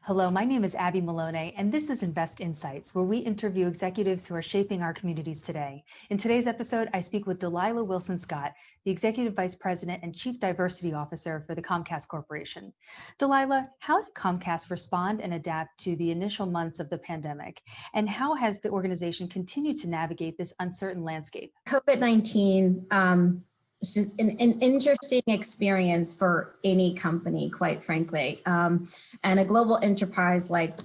Hello, my name is Abby Maloney, and this is Invest Insights, where we interview executives who are shaping our communities today. In today's episode, I speak with Dalila Wilson-Scott, the Executive Vice President and Chief Diversity Officer for the Comcast Corporation. Dalila, how did Comcast respond and adapt to the initial months of the pandemic? And how has the organization continued to navigate this uncertain landscape? COVID-19, it's just an interesting experience for any company, quite frankly. And a global enterprise like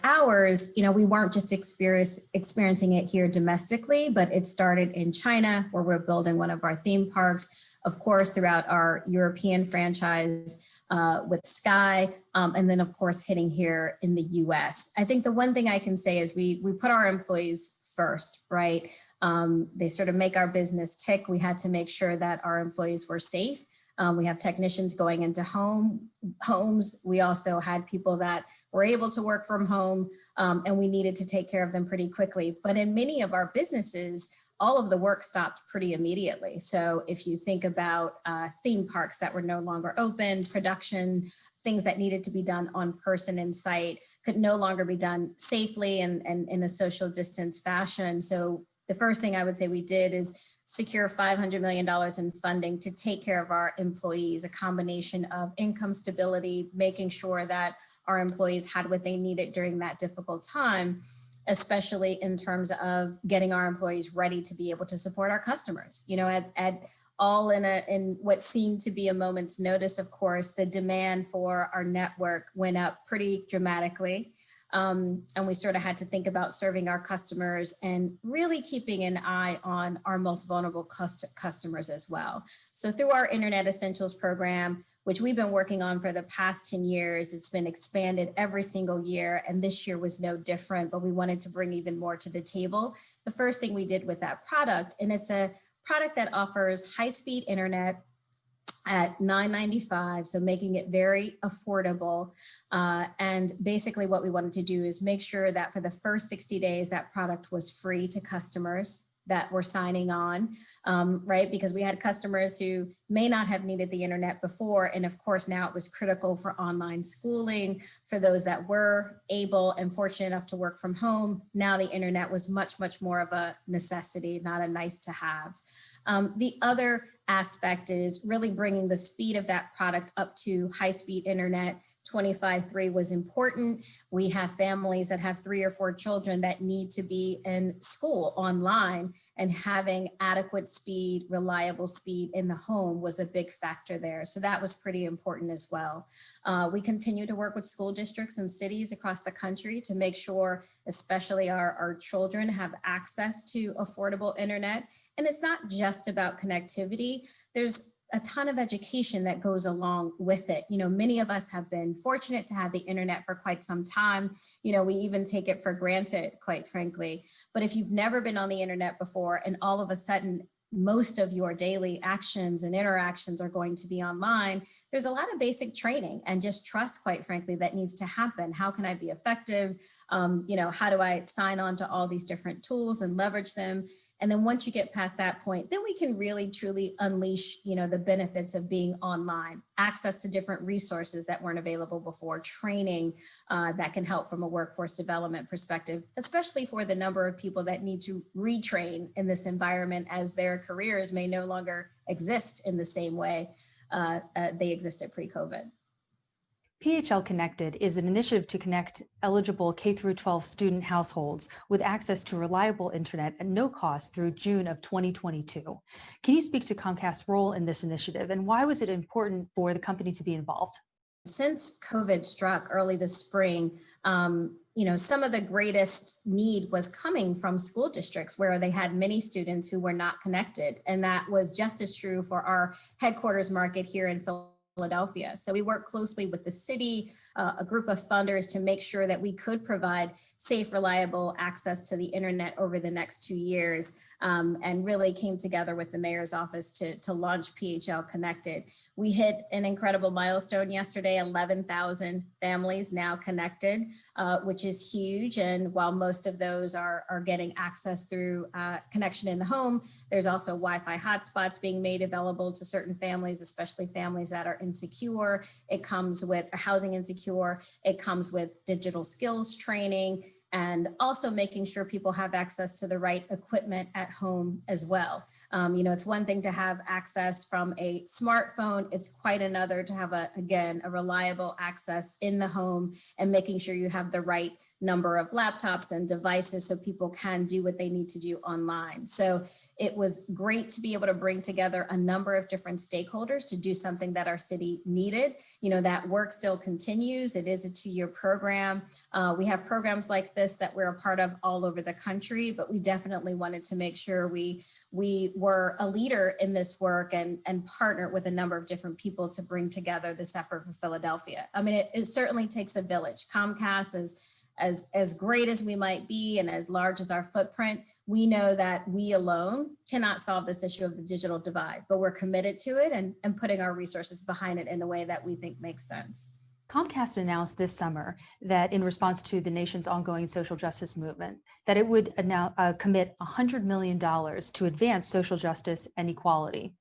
ours, we weren't just experiencing it here domestically, but it started in China, where we're building one of our theme parks, of course, throughout our European franchise with Sky, and then, of course, hitting here in the US. I think the one thing I can say is we put our employees first, right? They sort of make our business tick. We had to make sure that our employees were safe. We have technicians going into homes. We also had people that were able to work from home, and we needed to take care of them pretty quickly. But in many of our businesses, all of the work stopped pretty immediately. So if you think about theme parks that were no longer open, production, things that needed to be done on person and site could no longer be done safely and in a social distance fashion. So the first thing I would say we did is secure $500 million in funding to take care of our employees, a combination of income stability, making sure that our employees had what they needed during that difficult time, especially in terms of getting our employees ready to be able to support our customers. At all in what seemed to be a moment's notice, of course, the demand for our network went up pretty dramatically. And we sort of had to think about serving our customers and really keeping an eye on our most vulnerable customers as well. So through our Internet Essentials program, which we've been working on for the past 10 years, it's been expanded every single year, and this year was no different, but we wanted to bring even more to the table. The first thing we did with that product, and it's a product that offers high-speed internet at $9.95, so making it very affordable. And basically what we wanted to do is make sure that for the first 60 days, that product was free to customers that were signing on, right? Because we had customers who may not have needed the internet before. And of course, now it was critical for online schooling, for those that were able and fortunate enough to work from home. Now the internet was much, much more of a necessity, not a nice to have. The other aspect is really bringing the speed of that product up to high-speed internet. 25.3 was important. We have families that have 3 or 4 children that need to be in school online, and having adequate speed, reliable speed in the home was a big factor there. So that was pretty important as well. We continue to work with school districts and cities across the country to make sure, especially our children, have access to affordable internet. And it's not just about connectivity. There's a ton of education that goes along with it. Many of us have been fortunate to have the internet for quite some time. We even take it for granted, quite frankly. But if you've never been on the internet before, and all of a sudden most of your daily actions and interactions are going to be online, there's a lot of basic training and just trust, quite frankly, that needs to happen. How can I be effective? How do I sign on to all these different tools and leverage them? And then once you get past that point, then we can really truly unleash, the benefits of being online, access to different resources that weren't available before, training that can help from a workforce development perspective, especially for the number of people that need to retrain in this environment, as their careers may no longer exist in the same way they existed pre-COVID. PHL Connected is an initiative to connect eligible K-12 student households with access to reliable internet at no cost through June of 2022. Can you speak to Comcast's role in this initiative, and why was it important for the company to be involved? Since COVID struck early this spring, some of the greatest need was coming from school districts where they had many students who were not connected. And that was just as true for our headquarters market here in Philadelphia. So we worked closely with the city, a group of funders, to make sure that we could provide safe, reliable access to the internet over the next 2 years, and really came together with the mayor's office to launch PHL Connected. We hit an incredible milestone yesterday, 11,000 families now connected, which is huge. And while most of those are getting access through connection in the home, there's also Wi-Fi hotspots being made available to certain families, especially families that are insecure. It comes with housing insecure. It comes with digital skills training, and also making sure people have access to the right equipment at home as well. It's one thing to have access from a smartphone. It's quite another to have, a reliable access in the home, and making sure you have the right number of laptops and devices so people can do what they need to do online. So it was great to be able to bring together a number of different stakeholders to do something that our city needed. That work still continues. It is a 2-year program. We have programs like this that we're a part of all over the country, but we definitely wanted to make sure we were a leader in this work and partner with a number of different people to bring together this effort for Philadelphia. I mean, it certainly takes a village. Comcast is as great as we might be and as large as our footprint, we know that we alone cannot solve this issue of the digital divide, but we're committed to it and putting our resources behind it in a way that we think makes sense. Comcast announced this summer that in response to the nation's ongoing social justice movement, that it would commit $100 million to advance social justice and equality.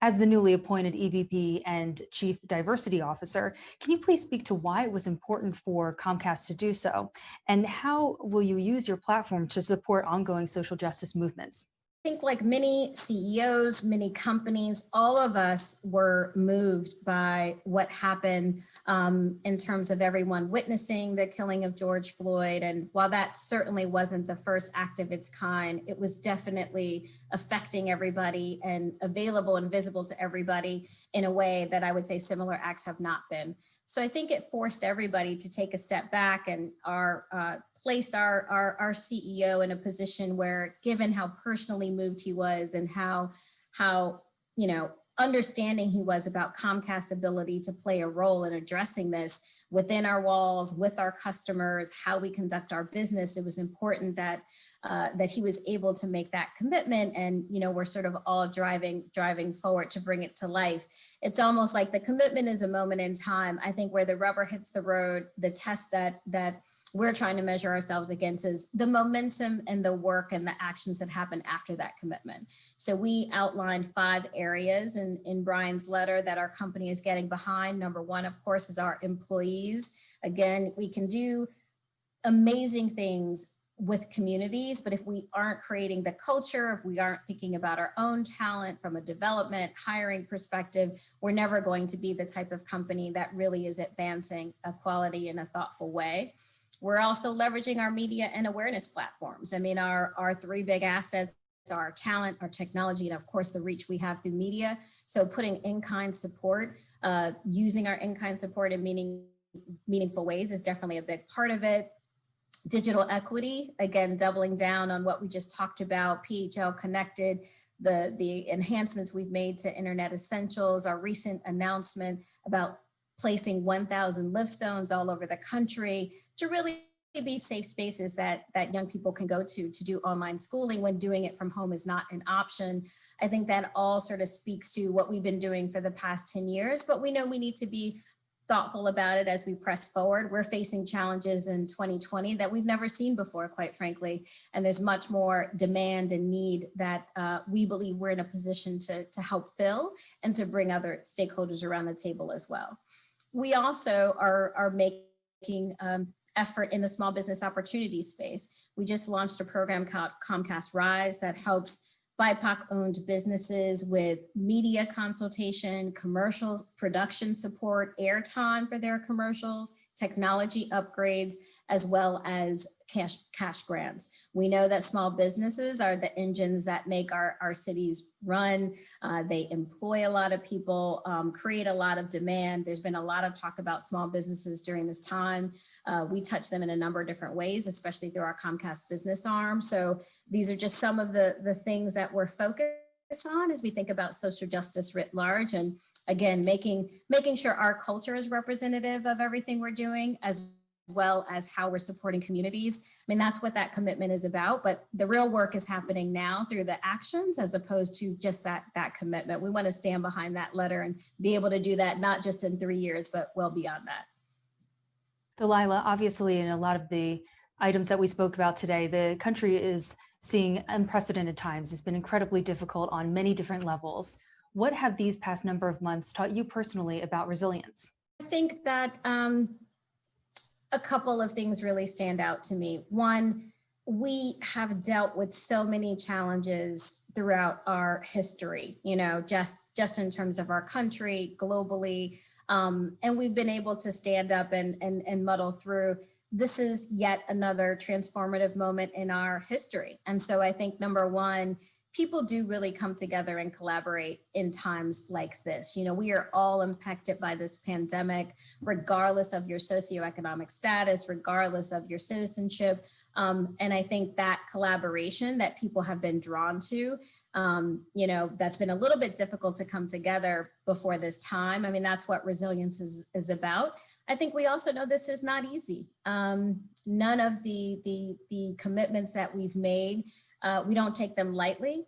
As the newly appointed EVP and Chief Diversity Officer, can you please speak to why it was important for Comcast to do so? And how will you use your platform to support ongoing social justice movements? I think like many CEOs, many companies, all of us were moved by what happened in terms of everyone witnessing the killing of George Floyd. And while that certainly wasn't the first act of its kind, it was definitely affecting everybody and available and visible to everybody in a way that I would say similar acts have not been. So I think it forced everybody to take a step back and placed our CEO in a position where, given how personally moved he was and how understanding he was about Comcast's ability to play a role in addressing this within our walls, with our customers, how we conduct our business, it was important that he was able to make that commitment. And we're sort of all driving forward to bring it to life. It's almost like the commitment is a moment in time. I think where the rubber hits the road, the test that we're trying to measure ourselves against is the momentum and the work and the actions that happen after that commitment. So we outlined 5 areas in Brian's letter that our company is getting behind. Number 1, of course, is our employees. Again, we can do amazing things with communities, but if we aren't creating the culture, if we aren't thinking about our own talent from a development, hiring perspective, we're never going to be the type of company that really is advancing equality in a thoughtful way. We're also leveraging our media and awareness platforms. I mean, our 3 big assets are our talent, our technology, and of course the reach we have through media. So putting in-kind support, using our in-kind support in meaningful ways is definitely a big part of it. Digital equity, again, doubling down on what we just talked about, PHL Connected, the enhancements we've made to Internet Essentials, our recent announcement about placing 1,000 lift zones all over the country to really be safe spaces that young people can go to do online schooling when doing it from home is not an option. I think that all sort of speaks to what we've been doing for the past 10 years, but we know we need to be thoughtful about it as we press forward. We're facing challenges in 2020 that we've never seen before, quite frankly, and there's much more demand and need that we believe we're in a position to help fill and to bring other stakeholders around the table as well. We also are making effort in the small business opportunity space. We just launched a program called Comcast Rise that helps BIPOC-owned businesses with media consultation, commercials, production support, airtime for their commercials, technology upgrades, as well as cash grants. We know that small businesses are the engines that make our cities run. They employ a lot of people, create a lot of demand. There's been a lot of talk about small businesses during this time. We touch them in a number of different ways, especially through our Comcast business arm. So these are just some of the things that we're focused on as we think about social justice writ large. And again, making sure our culture is representative of everything we're doing, as well as how we're supporting communities. I mean, that's what that commitment is about, but the real work is happening now through the actions as opposed to just that commitment. We want to stand behind that letter and be able to do that, not just in 3 years, but well beyond that. Dalila, obviously in a lot of the items that we spoke about today, the country is seeing unprecedented times. It's been incredibly difficult on many different levels. What have these past number of months taught you personally about resilience? I think that a couple of things really stand out to me. One, we have dealt with so many challenges throughout our history, just in terms of our country, globally, and we've been able to stand up and muddle through. This is yet another transformative moment in our history. And so I think number one, people do really come together and collaborate in times like this. We are all impacted by this pandemic, regardless of your socioeconomic status, regardless of your citizenship. And I think that collaboration that people have been drawn to, that's been a little bit difficult to come together before this time. I mean, that's what resilience is about. I think we also know this is not easy. None of the commitments that we've made, we don't take them lightly.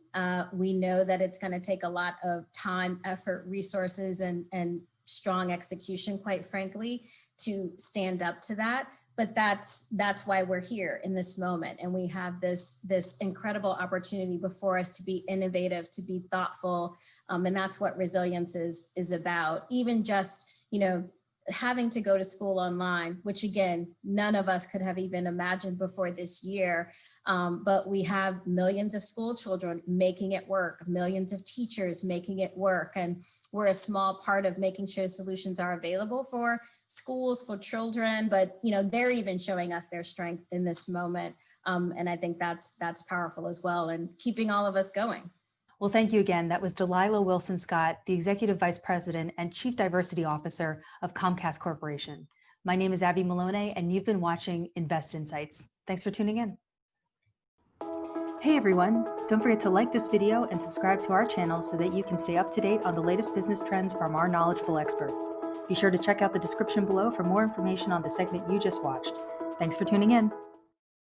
We know that it's going to take a lot of time, effort, resources, and strong execution, quite frankly, to stand up to that. But that's why we're here in this moment. And we have this incredible opportunity before us to be innovative, to be thoughtful. And that's what resilience is about. Even just, having to go to school online, which again, none of us could have even imagined before this year. But we have millions of school children making it work, millions of teachers making it work. And we're a small part of making sure solutions are available for schools, for children, but they're even showing us their strength in this moment. And I think that's powerful as well, and keeping all of us going. Well, thank you again. That was Dalila Wilson-Scott, the Executive Vice President and Chief Diversity Officer of Comcast Corporation. My name is Abby Maloney, and you've been watching Invest Insights. Thanks for tuning in. Hey everyone, don't forget to like this video and subscribe to our channel so that you can stay up to date on the latest business trends from our knowledgeable experts. Be sure to check out the description below for more information on the segment you just watched. Thanks for tuning in.